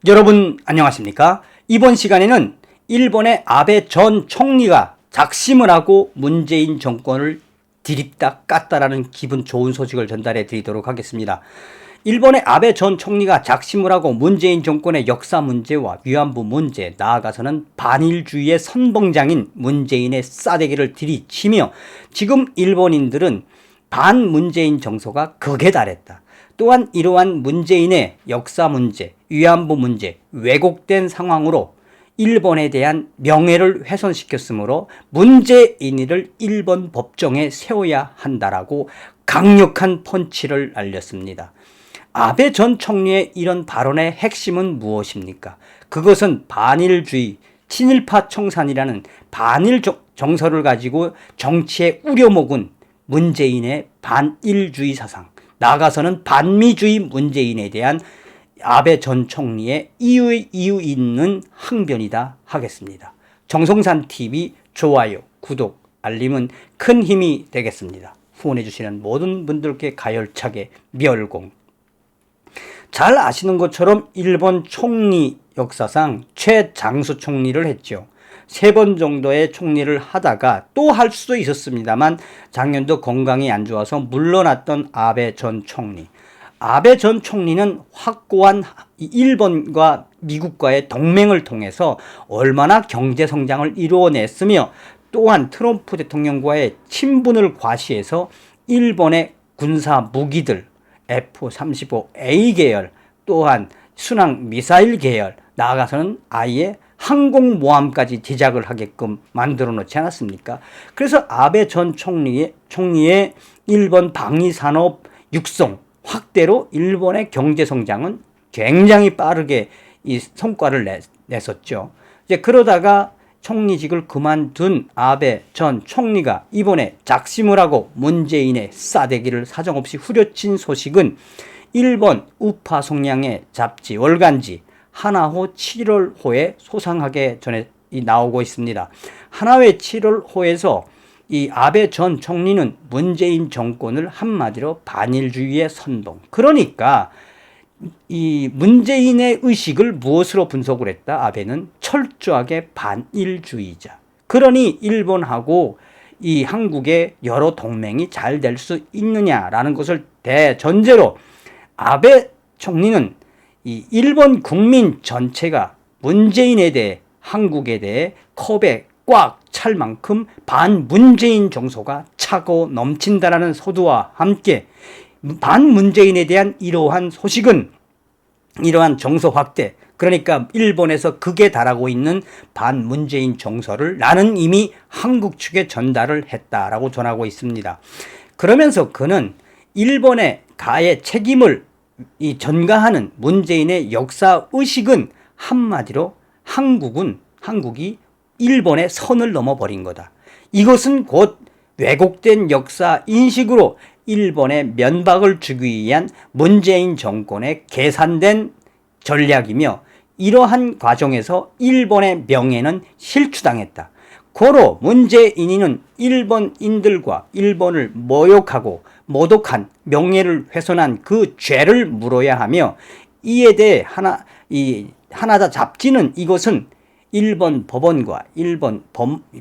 여러분 안녕하십니까? 이번 시간에는 일본의 아베 전 총리가 작심을 하고 문재인 정권을 디립다 깠다라는 기분 좋은 소식을 전달해 드리도록 하겠습니다. 일본의 아베 전 총리가 작심을 하고 문재인 정권의 역사 문제와 위안부 문제, 나아가서는 반일주의의 선봉장인 문재인의 싸대기를 들이치며 지금 일본인들은 반문재인 정서가 극에 달했다. 또한 이러한 문재인의 역사 문제, 위안부 문제, 왜곡된 상황으로 일본에 대한 명예를 훼손시켰으므로 문재인을 일본 법정에 세워야 한다라고 강력한 펀치를 날렸습니다. 아베 전 총리의 이런 발언의 핵심은 무엇입니까? 그것은 반일주의, 친일파 청산이라는 반일 정서를 가지고 정치에 우려먹은 문재인의 반일주의 사상, 나아가서는 반미주의 문재인에 대한 아베 전 총리의 이유 있는 항변이다 하겠습니다. 정성산TV 좋아요, 구독, 알림은 큰 힘이 되겠습니다. 후원해주시는 모든 분들께 가열차게 멸공. 잘 아시는 것처럼 일본 총리 역사상 최장수 총리를 했죠. 3번 정도의 총리를 하다가 또 할 수도 있었습니다만 작년도 건강이 안 좋아서 물러났던 아베 전 총리. 아베 전 총리는 확고한 일본과 미국과의 동맹을 통해서 얼마나 경제 성장을 이루어냈으며 또한 트럼프 대통령과의 친분을 과시해서 일본의 군사 무기들 F-35A 계열 또한 순항 미사일 계열 나아가서는 아예 항공모함까지 제작을 하게끔 만들어 놓지 않았습니까? 그래서 아베 전 총리의 일본 방위산업 육성 확대로 일본의 경제 성장은 굉장히 빠르게 이 성과를 냈었죠. 이제 그러다가 총리직을 그만둔 아베 전 총리가 이번에 작심을 하고 문재인의 싸대기를 사정없이 후려친 소식은 일본 우파 성향의 잡지 월간지 하나호 7월호에 소상하게 나오고 있습니다. 하나회 7월호에서 이 아베 전 총리는 문재인 정권을 한마디로 반일주의의 선동. 그러니까 이 문재인의 의식을 무엇으로 분석을 했다? 아베는 철저하게 반일주의자. 그러니 일본하고 이 한국의 여러 동맹이 잘 될 수 있느냐라는 것을 대전제로 아베 총리는 이 일본 국민 전체가 문재인에 대해 한국에 대해 컵에 꽉 찰 만큼 반문재인 정서가 차고 넘친다라는 소두와 함께 반문재인에 대한 이러한 소식은 이러한 정서 확대, 그러니까 일본에서 극에 달하고 있는 반문재인 정서를 나는 이미 한국 측에 전달을 했다라고 전하고 있습니다. 그러면서 그는 일본의 가해 책임을 전가하는 문재인의 역사 의식은 한마디로 한국이 일본의 선을 넘어버린 거다. 이것은 곧 왜곡된 역사 인식으로 일본에 면박을 주기 위한 문재인 정권의 계산된 전략이며 이러한 과정에서 일본의 명예는 실추당했다. 고로 문재인은 일본인들과 일본을 모욕하고 모독한 명예를 훼손한 그 죄를 물어야 하며 이에 대해 하나다 잡지는 이것은 일본 법원과 일본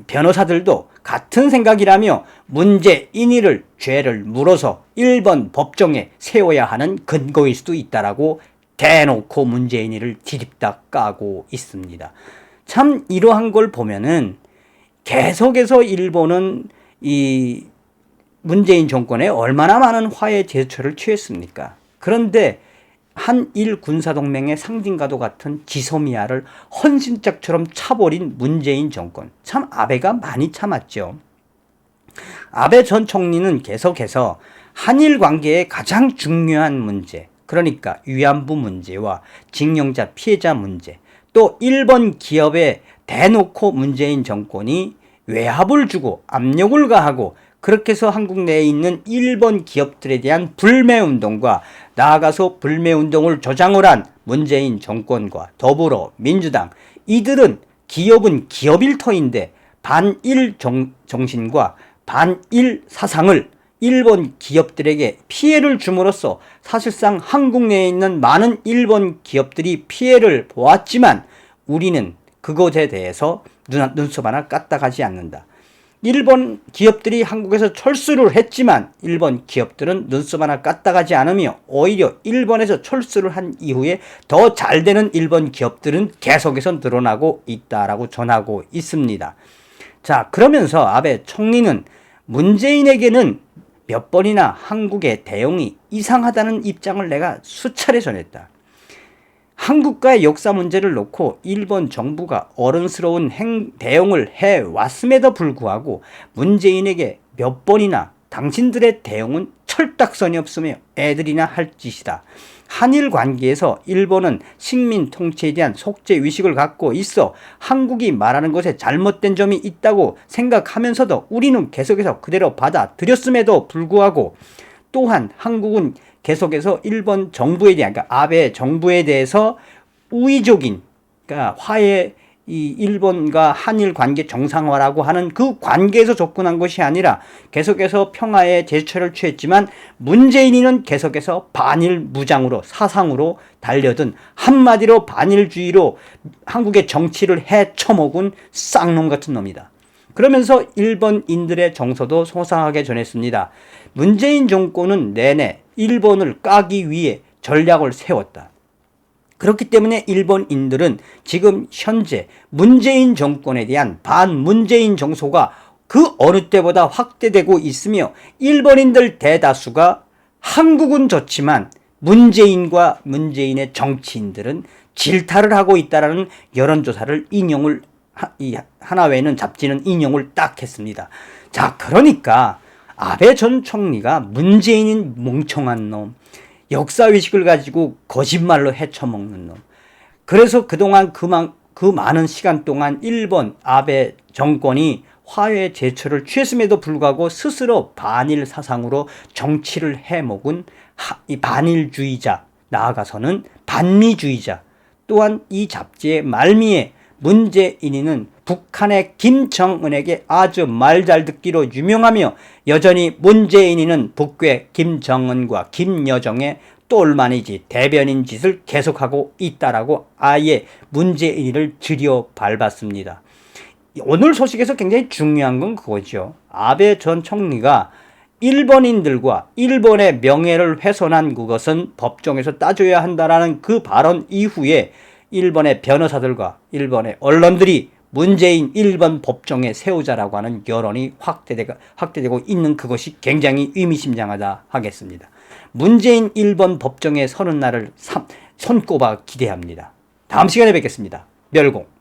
변호사들도 같은 생각이라며 문재인이를 죄를 물어서 일본 법정에 세워야 하는 근거일 수도 있다라고 대놓고 문재인이를 디립다 까고 있습니다. 참 이러한 걸 보면은 계속해서 일본은 이 문재인 정권에 얼마나 많은 화해 제스처를 취했습니까? 그런데 한일 군사동맹의 상징과도 같은 지소미아를 헌신짝처럼 차버린 문재인 정권. 참 아베가 많이 참았죠. 아베 전 총리는 계속해서 한일 관계의 가장 중요한 문제, 그러니까 위안부 문제와 징용자 피해자 문제, 또 일본 기업에 대놓고 문재인 정권이 외압을 주고 압력을 가하고 그렇게 해서 한국 내에 있는 일본 기업들에 대한 불매운동과 나아가서 불매운동을 조장을 한 문재인 정권과 더불어민주당, 이들은 기업은 기업 일터인데 반일 정신과 반일 사상을 일본 기업들에게 피해를 줌으로써 사실상 한국 내에 있는 많은 일본 기업들이 피해를 보았지만 우리는 그것에 대해서 눈썹 하나 까딱하지 않는다. 일본 기업들이 한국에서 철수를 했지만 일본 기업들은 눈썹 하나 까딱하지 않으며 오히려 일본에서 철수를 한 이후에 더 잘되는 일본 기업들은 계속해서 늘어나고 있다라고 전하고 있습니다. 자, 그러면서 아베 총리는 문재인에게는 몇 번이나 한국의 대응이 이상하다는 입장을 내가 수차례 전했다. 한국과의 역사 문제를 놓고 일본 정부가 어른스러운 대응을 해왔음에도 불구하고 문재인에게 몇 번이나 당신들의 대응은 철딱선이 없으며 애들이나 할 짓이다. 한일 관계에서 일본은 식민 통치에 대한 속죄의식을 갖고 있어 한국이 말하는 것에 잘못된 점이 있다고 생각하면서도 우리는 계속해서 그대로 받아들였음에도 불구하고 또한 한국은 계속해서 일본 정부에 대한, 그러니까 아베 정부에 대해서 우의적인, 그러니까 화해, 이 일본과 한일 관계 정상화라고 하는 그 관계에서 접근한 것이 아니라 계속해서 평화의 제스처를 취했지만 문재인이는 계속해서 반일 무장으로 사상으로 달려든 한마디로 반일주의로 한국의 정치를 헤쳐먹은 쌍놈 같은 놈이다. 그러면서 일본인들의 정서도 소상하게 전했습니다. 문재인 정권은 내내 일본을 까기 위해 전략을 세웠다. 그렇기 때문에 일본인들은 지금 현재 문재인 정권에 대한 반문재인 정서가 그 어느 때보다 확대되고 있으며 일본인들 대다수가 한국은 좋지만 문재인과 문재인의 정치인들은 질타를 하고 있다라는 여론조사를 인용을 하나외에는 잡지는 인용을 딱 했습니다. 자, 그러니까 아베 전 총리가 문재인인 멍청한 놈, 역사의식을 가지고 거짓말로 헤쳐먹는 놈. 그래서 그동안 그 많은 시간 동안 일본 아베 정권이 화해 제처를 취했음에도 불구하고 스스로 반일 사상으로 정치를 해먹은 이 반일주의자, 나아가서는 반미주의자. 또한 이 잡지의 말미에 문재인이는 북한의 김정은에게 아주 말 잘 듣기로 유명하며 여전히 문재인이는 북괴 김정은과 김여정의 똘마니지 대변인 짓을 계속하고 있다라고 아예 문재인이를 들여 밟았습니다. 오늘 소식에서 굉장히 중요한 건 그거죠. 아베 전 총리가 일본인들과 일본의 명예를 훼손한 그것은 법정에서 따져야 한다라는 그 발언 이후에 일본의 변호사들과 일본의 언론들이 문재인 일본 법정에 세우자라고 하는 여론이 확대되고 있는 그것이 굉장히 의미심장하다 하겠습니다. 문재인 일본 법정에 서는 날을 손꼽아 기대합니다. 다음 시간에 뵙겠습니다. 멸공.